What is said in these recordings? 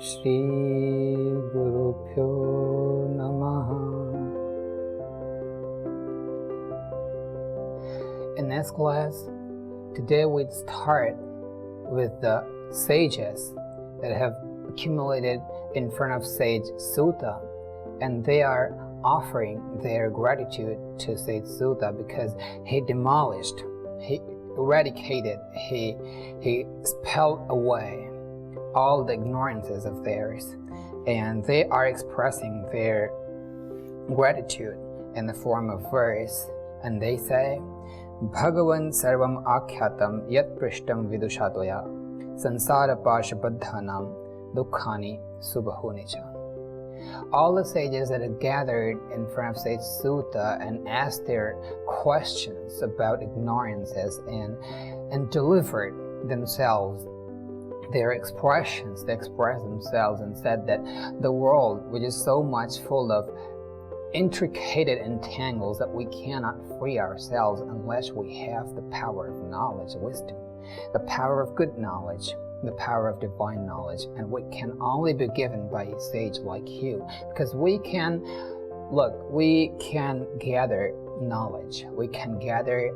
Shri Guru Pyo Namaha. In this class, today we start with the sages that have accumulated in front of Sage Sutta, and they are offering their gratitude to Sage Sutta because he demolished, he eradicated, he expelled away all the ignorances of theirs, and they are expressing their gratitude in the form of verse, and they say, Bhagavan sarvam akyatam yat prishtam vidushatoya sansara pashabadhanam dukkhani subahunicha. All the sages that are gathered in front of Sage Sutta and asked their questions about ignorances and delivered themselves, their expressions, they expressed themselves and said that the world, which is so much full of intricate entangles that we cannot free ourselves unless we have the power of knowledge, wisdom, the power of good knowledge, the power of divine knowledge, and which can only be given by a sage like you, because we can gather knowledge, we can gather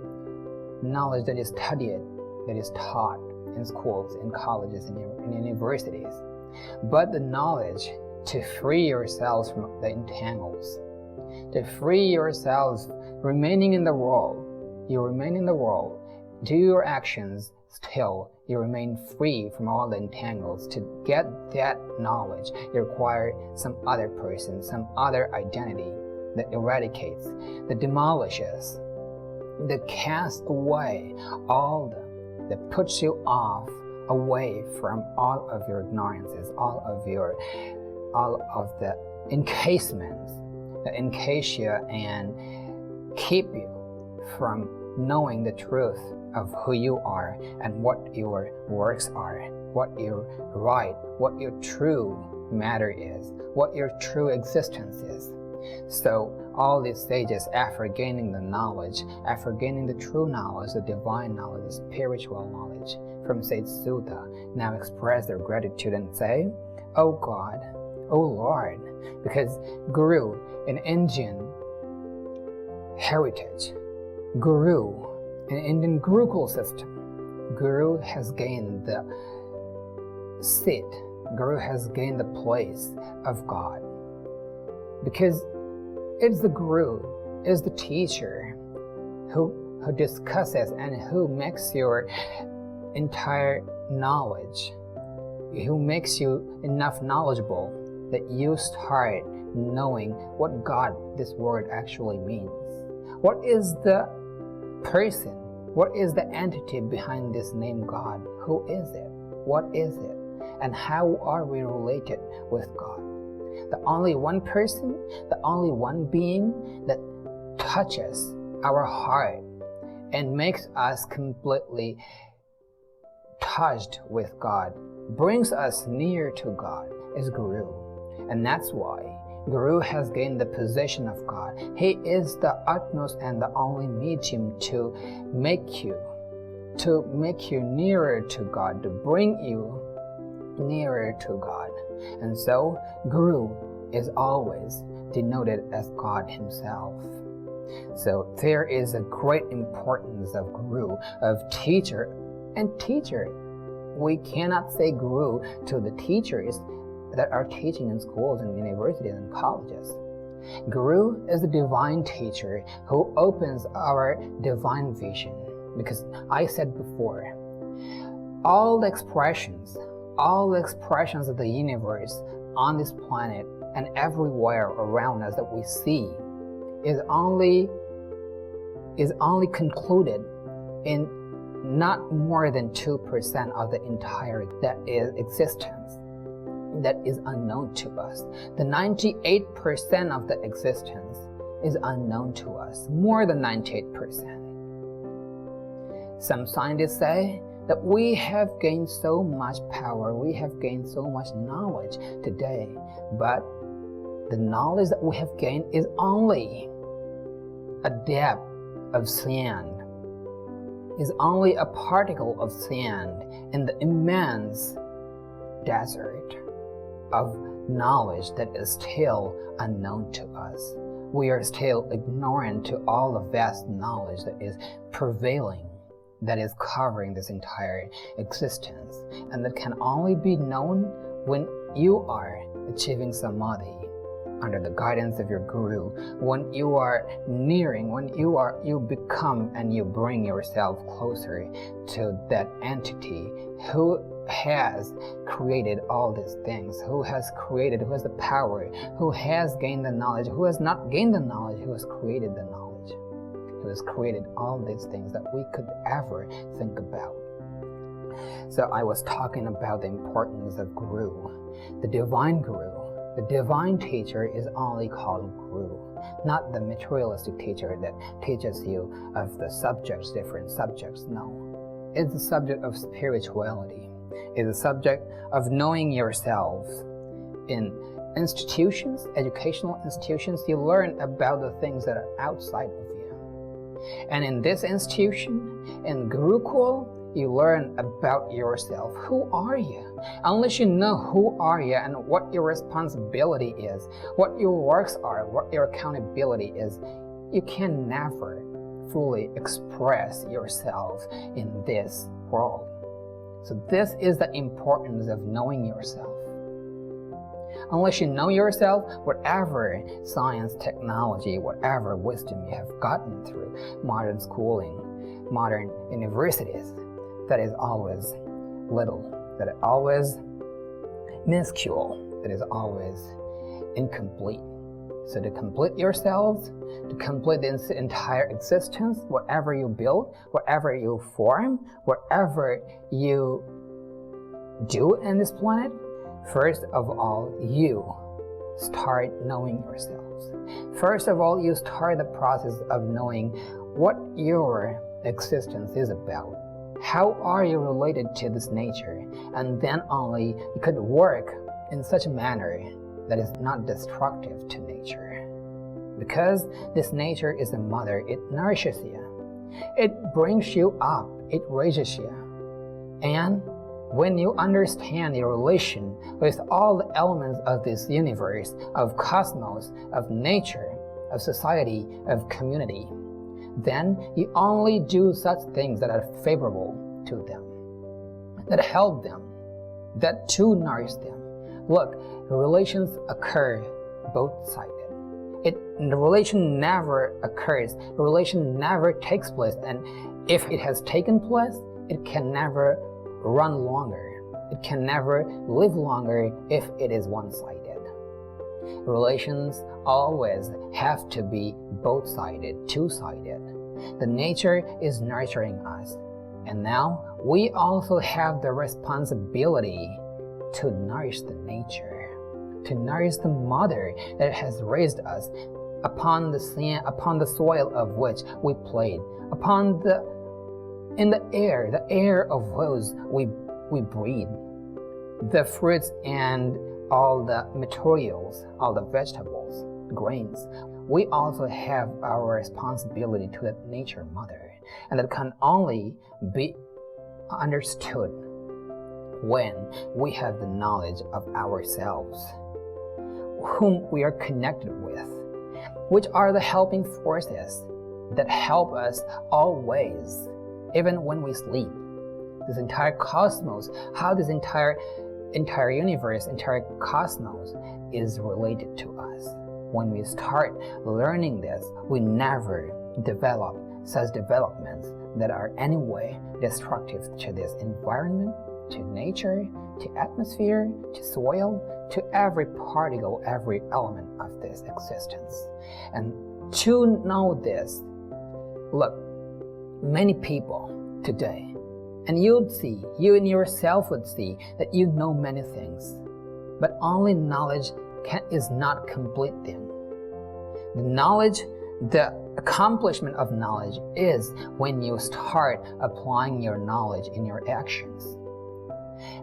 knowledge that is studied, that is taught in schools, in colleges, in universities, but the knowledge to free yourselves from the entangles, to free yourselves remaining in the world, you remain in the world, do your actions, still you remain free from all the entangles. To get that knowledge, you require some other person, some other identity that eradicates, that demolishes, that casts away all that puts you off away from all of your ignorances, all of the encasements that encase you and keep you from knowing the truth of who you are and what your works are, what your right, what your true matter is, what your true existence is. So all these sages, after gaining the knowledge, after gaining the true knowledge, the divine knowledge, the spiritual knowledge from Sage Sutta, now express their gratitude and say, Oh God, Oh Lord, because Guru, in Indian heritage, Guru, in Indian Gurukul system, Guru has gained the seat, Guru has gained the place of God. Because it's the Guru, is the teacher who discusses and who makes your entire knowledge, who makes you enough knowledgeable that you start knowing what God, this word, actually means. What is the person? What is the entity behind this name God? Who is it? What is it? And how are we related with God? The only one person, the only one being that touches our heart and makes us completely touched with God, brings us near to God, is Guru. And that's why Guru has gained the position of God. He is the utmost and the only medium to make you nearer to God, to bring you nearer to God. And so Guru is always denoted as God himself. So there is a great importance of Guru, of teacher. And teacher, we cannot say Guru to the teachers that are teaching in schools and universities and colleges. Guru is the divine teacher who opens our divine vision. Because I said before, all the expressions of the universe on this planet and everywhere around us that we see is only concluded in not more than 2% of the entire that is existence that is unknown to us. The 98% of the existence is unknown to us, more than 98%. Some scientists say that we have gained so much power, we have gained so much knowledge today, but the knowledge that we have gained is only a dab of sand, is only a particle of sand in the immense desert of knowledge that is still unknown to us. We are still ignorant to all the vast knowledge that is prevailing, that is covering this entire existence, and that can only be known when you are achieving samadhi under the guidance of your guru, when you are nearing, when you become and you bring yourself closer to that entity who has created all these things, who has the power, who has gained the knowledge, who has not gained the knowledge, who has created the knowledge, who has created all these things that we could ever think about. So I was talking about the importance of guru, the divine guru. The divine teacher is only called guru, not the materialistic teacher that teaches you of the subjects, different subjects. No, it's the subject of spirituality. It's the subject of knowing yourself. In institutions, educational institutions, you learn about the things that are outside of you. And in this institution, in Gurukul, you learn about yourself. Who are you? Unless you know who are you and what your responsibility is, what your works are, what your accountability is, you can never fully express yourself in this world. So this is the importance of knowing yourself. Unless you know yourself, whatever science, technology, whatever wisdom you have gotten through modern schooling, modern universities, that is always little, that is always minuscule, that is always incomplete. So to complete yourselves, to complete the entire existence, whatever you build, whatever you form, whatever you do in this planet, first of all, you start knowing yourselves. First of all, you start the process of knowing what your existence is about. How are you related to this nature? And then only you could work in such a manner that is not destructive to nature. Because this nature is a mother, it nourishes you. It brings you up, it raises you. And when you understand your relation with all the elements of this universe, of cosmos, of nature, of society, of community, then you only do such things that are favorable to them, that help them, that to nourish them. Look, relations occur both-sided. The relation never occurs, the relation never takes place, and if it has taken place, it can never run longer. It can never live longer if it is one-sided. Relations always have to be both-sided, two-sided. The nature is nurturing us, and now we also have the responsibility to nourish the nature, to nourish the mother that has raised us upon the sand, upon the soil of which we played, in the air of whose we breathe, the fruits and all the materials, all the vegetables, grains. We also have our responsibility to that nature mother, and that can only be understood when we have the knowledge of ourselves, whom we are connected with, which are the helping forces that help us always, even when we sleep. This entire cosmos, how this entire universe, entire cosmos is related to us. When we start learning this, we never develop such developments that are anyway destructive to this environment, to nature, to atmosphere, to soil, to every particle, every element of this existence. And to know this, look, many people today, and you'd see, you in yourself would see that you know many things, but only knowledge is not complete thing. The knowledge, the accomplishment of knowledge is when you start applying your knowledge in your actions.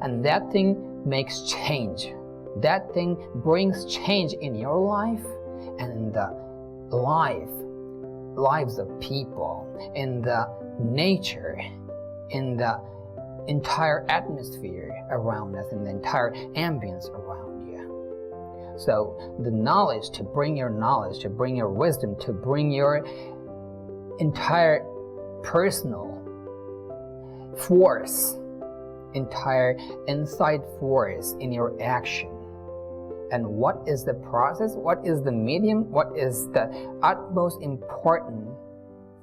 And that thing makes change. That thing brings change in your life and in the lives of people, in the nature, in the entire atmosphere around us, in the entire ambience around you. So the knowledge, to bring your knowledge, to bring your wisdom, to bring your entire personal force, entire inside force in your action. And what is the process? What is the medium? What is the utmost important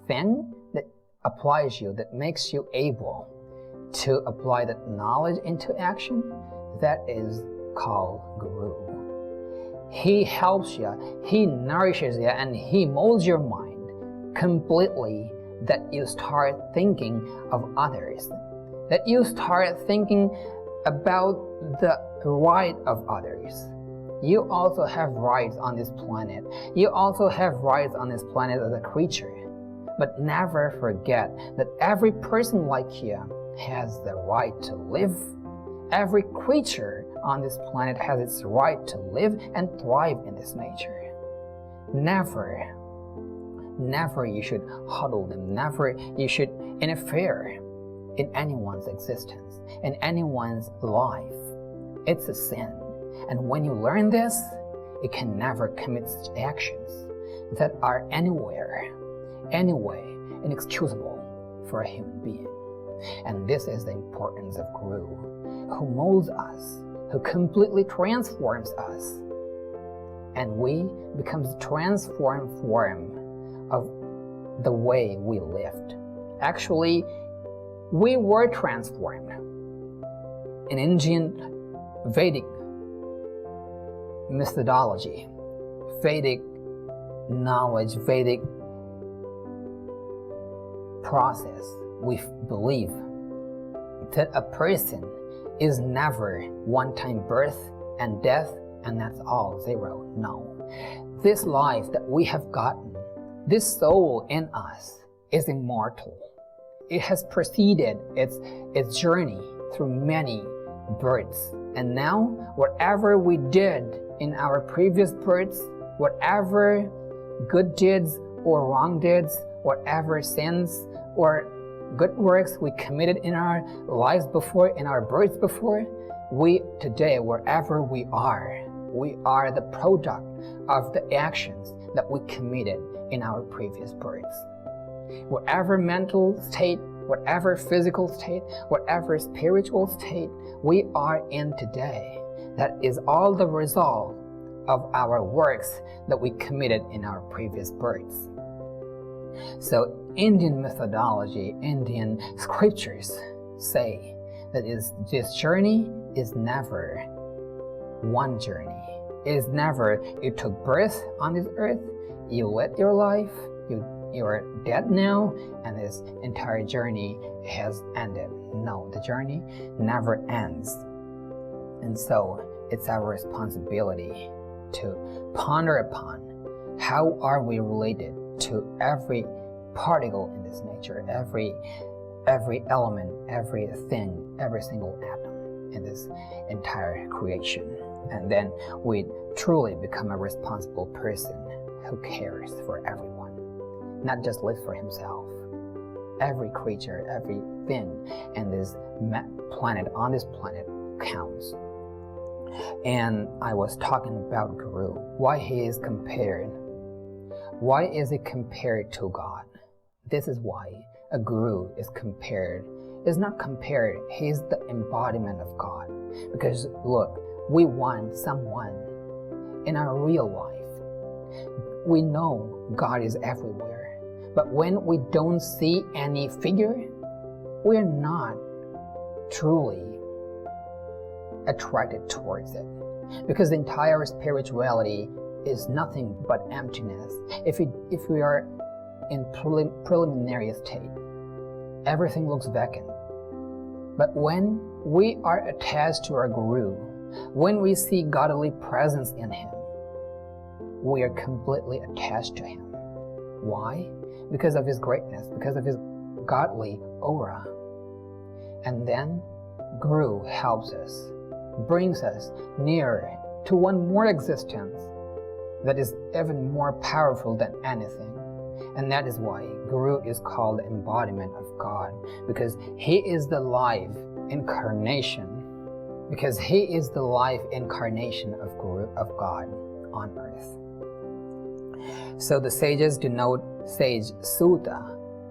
thing that applies you, that makes you able to apply that knowledge into action? That is called Guru. He helps you, he nourishes you, and he molds your mind completely, that you start thinking of others, that you start thinking about the right of others. You also have rights on this planet. You also have rights on this planet as a creature. But never forget that every person like you has the right to live. Every creature on this planet has its right to live and thrive in this nature. Never you should huddle them. Never you should interfere in anyone's existence, in anyone's life. It's a sin. And when you learn this, you can never commit such actions that are anyway inexcusable for a human being. And this is the importance of Guru, who molds us, who completely transforms us, and we becomes the transformed form of the way we lived. Actually, we were transformed. In Indian Vedic methodology, Vedic knowledge, Vedic process, we believe that a person is never one-time birth and death and that's all, zero. No. This life that we have gotten, this soul in us is immortal. It has proceeded its journey through many births. And now, whatever we did in our previous births, whatever good deeds or wrong deeds, whatever sins or good works we committed in our lives before, in our births before, we today, wherever we are the product of the actions that we committed in our previous births. Whatever mental state, whatever physical state, whatever spiritual state we are in today, that is all the result of our works that we committed in our previous births. So Indian methodology, Indian scriptures say that this journey is never one journey. It is never you took birth on this earth, you led your life, you are dead now, and this entire journey has ended. No, the journey never ends. And so it's our responsibility to ponder upon how are we related to every particle in this nature, every element, everything, every single atom in this entire creation. And then we truly become a responsible person who cares for everyone, not just live for himself. Every creature, everything in this planet, on this planet, counts. And I was talking about Guru, why he is compared. Why is he compared to God? This is why a Guru is compared. Is not compared, he is the embodiment of God. Because look, we want someone in our real life. We know God is everywhere, but when we don't see any figure, we're not truly attracted towards it. Because the entire spirituality is nothing but emptiness. If we are in preliminary state, everything looks vacant. But when we are attached to our Guru, when we see godly presence in him, we are completely attached to him. Why? Because of his greatness, because of his godly aura. And then Guru helps us, brings us nearer to one more existence that is even more powerful than anything. And that is why Guru is called the embodiment of God, because he is the live incarnation. because he is the life incarnation of God on earth. So the sages denote sage Suta,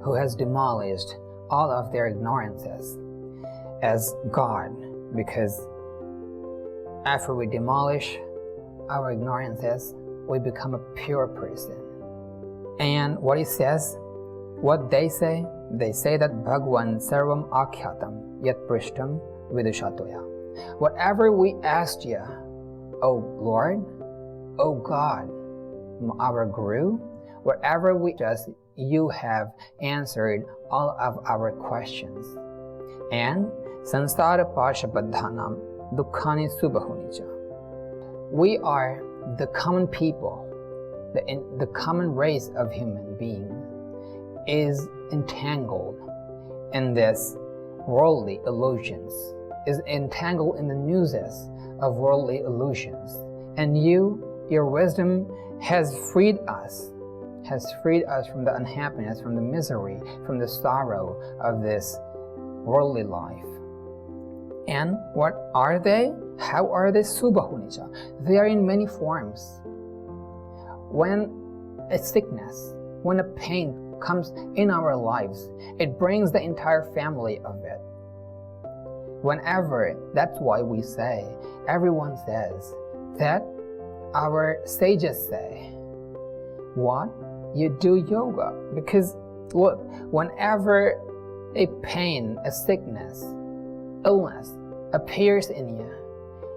who has demolished all of their ignorances, as God, because after we demolish our ignorances, we become a pure person. And what he says, what they say that Bhagwan sarvam akyatam yat prishtam vidushatoya. Whatever we asked you, O Lord, O God, our Guru, whatever we just, you have answered all of our questions. And sansara pashabadhanam dukkhani subahunicha. We are the common people, the common race of human beings is entangled in this worldly illusions, is entangled in the nooses of worldly illusions. And your wisdom has freed us from the unhappiness, from the misery, from the sorrow of this worldly life. And what are they? How are they? Subahunicha. They are in many forms. When a sickness, when a pain comes in our lives, it brings the entire family of it. Whenever, that's why we say, everyone says that our sages say, what? You do yoga. Because look, whenever a pain, a sickness, illness appears in you,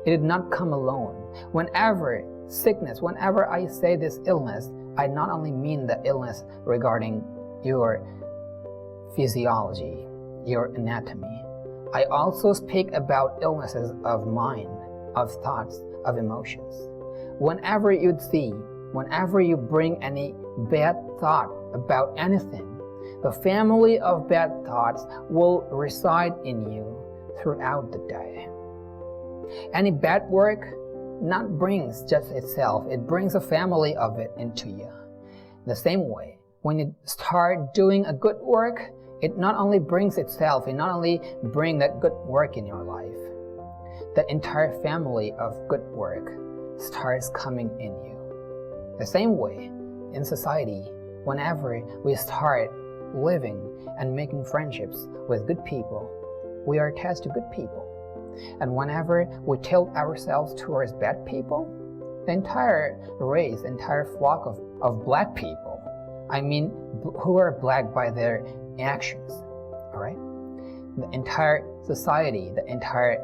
it did not come alone. Whenever sickness, whenever I say this illness, I not only mean the illness regarding your physiology, your anatomy, I also speak about illnesses of mind, of thoughts, of emotions. Whenever you see, whenever you bring any bad thought about anything, the family of bad thoughts will reside in you throughout the day. Any bad work not brings just itself, it brings a family of it into you. The same way, when you start doing a good work, it not only brings itself, it not only brings that good work in your life, the entire family of good work starts coming in you. The same way, in society, whenever we start living and making friendships with good people, we are attached to good people. And whenever we tilt ourselves towards bad people, the entire race, entire flock of black people, I mean, who are black by their actions, all right? The entire society, the entire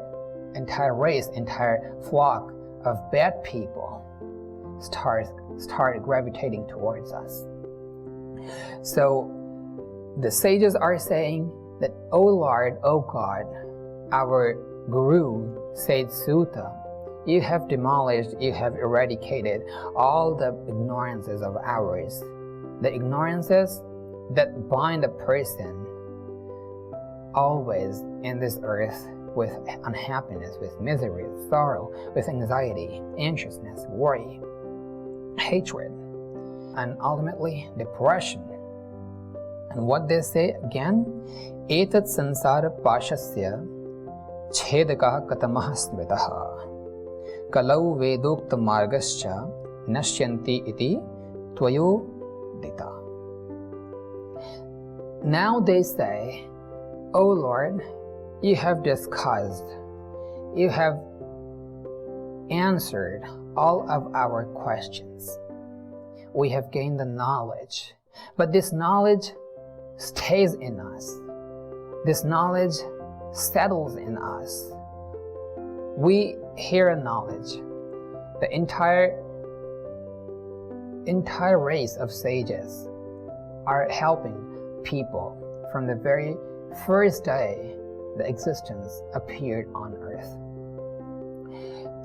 race, entire flock of bad people start gravitating towards us. So the sages are saying that, O Lord, O God, our Guru, Sage Suta, you have demolished, you have eradicated all the ignorances of ours, the ignorances that bind a person always in this earth with unhappiness, with misery, with sorrow, with anxiety, anxiousness, worry, hatred, and ultimately depression. And what they say again, etat sansara pashasya chedakah katamah smritaha kalau vedokta margascha nashyanti iti tvayo dita. Now they say, O Lord, you have discussed, you have answered all of our questions. We have gained the knowledge, but this knowledge stays in us. This knowledge settles in us. We hear a knowledge. The entire race of sages are helping people from the very first day the existence appeared on earth.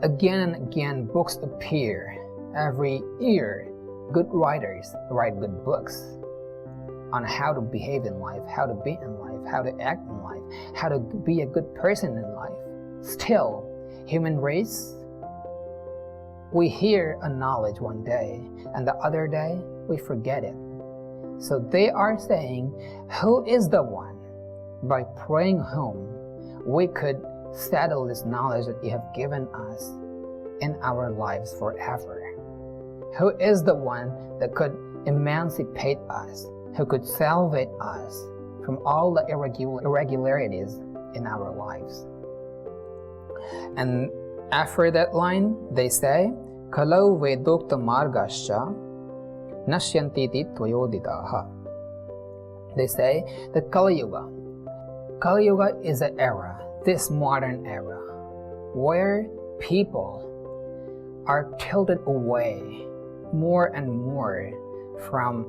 Again and again, books appear. Every year, good writers write good books on how to behave in life, how to be in life, how to act in life, how to be a good person in life. Still, human race, we hear a knowledge one day, and the other day, we forget it. So they are saying, who is the one by praying whom we could settle this knowledge that you have given us in our lives forever? Who is the one that could emancipate us, who could salvate us from all the irregularities in our lives? And after that line, they say, Kalau vedokta margascha nashyantiti tvayodidaha. They say that Kali Yuga is an era, this modern era, where people are tilted away more and more from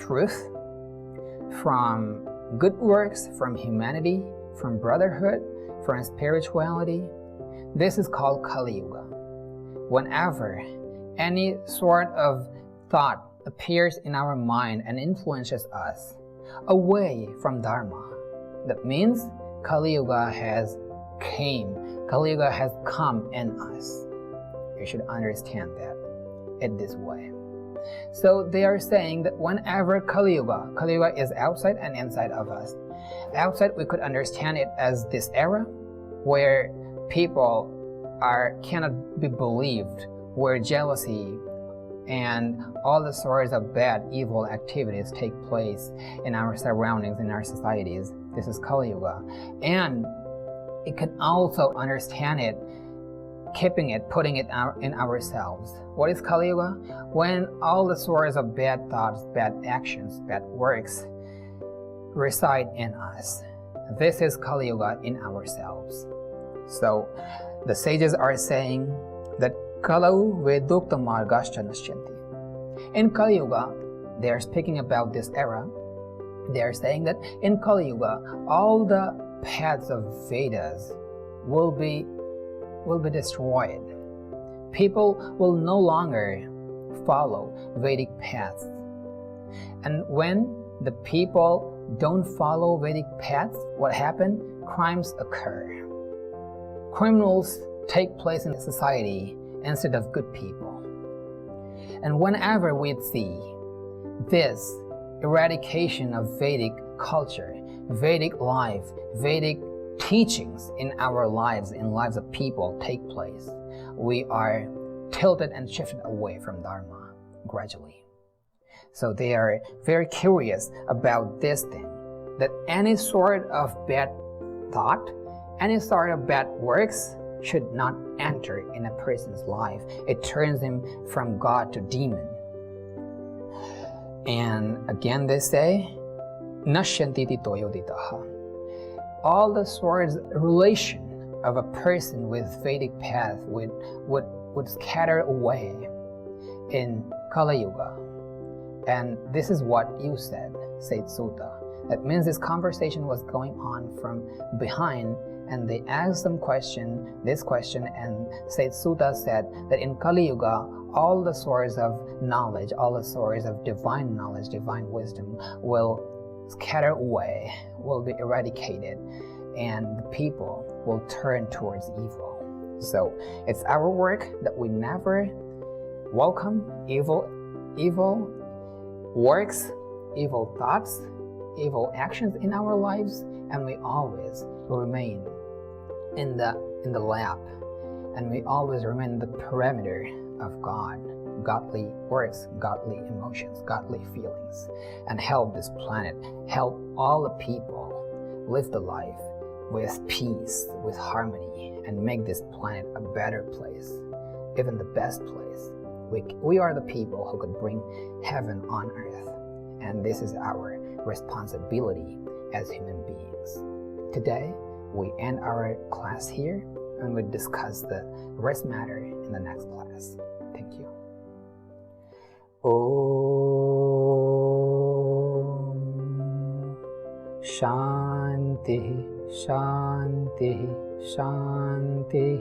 truth, from good works, from humanity, from brotherhood, from spirituality. This is called Kali Yuga. Whenever any sort of thought appears in our mind and influences us away from Dharma, that means Kali Yuga has Kali Yuga has come in us. You should understand that in this way. So they are saying that whenever Kali Yuga is outside and inside of us. Outside, we could understand it as this era where people cannot be believed, where jealousy and all the sorts of bad, evil activities take place in our surroundings, in our societies. This is Kali Yuga. And it can also understand it, keeping it, putting it in ourselves. What is Kali Yuga? When all the sorts of bad thoughts, bad actions, bad works reside in us. This is Kali Yuga in ourselves. So the sages are saying that Kalau vedokta margascha nashyanti. In Kali Yuga, they are speaking about this era. They are saying that in Kali Yuga, all the paths of Vedas will be destroyed. People will no longer follow Vedic paths. And when the people don't follow Vedic paths, what happens? Crimes occur. Criminals take place in society instead of good people. And whenever we see this eradication of Vedic culture, Vedic life, Vedic teachings in our lives, in lives of people take place, we are tilted and shifted away from Dharma gradually. So they are very curious about this thing, that any sort of bad thought, any sort of bad works should not enter in a person's life. It turns him from God to demon. And again they say, Nashyantiti toyoditaha. All the sorts of relation of a person with Vedic path would scatter away in Kali Yuga. And this is what you said, Sutta. That means this conversation was going on from behind, and they asked this question, and Sutta said that in Kali Yuga, all the sources of knowledge, all the sources of divine knowledge, divine wisdom will scatter away, will be eradicated, and the people will turn towards evil. So it's our work that we never welcome evil works, evil thoughts, evil actions in our lives, and we always remain in the lab, and we always remain in the perimeter of God, godly works, godly emotions, godly feelings, and help this planet, help all the people live the life with peace, with harmony, and make this planet a better place, even the best place. We are the people who could bring heaven on earth, and this is our responsibility as human beings. Today, we end our class here, and we discuss the rest matter in the next class. Thank you. Om Shanti Shanti Shanti.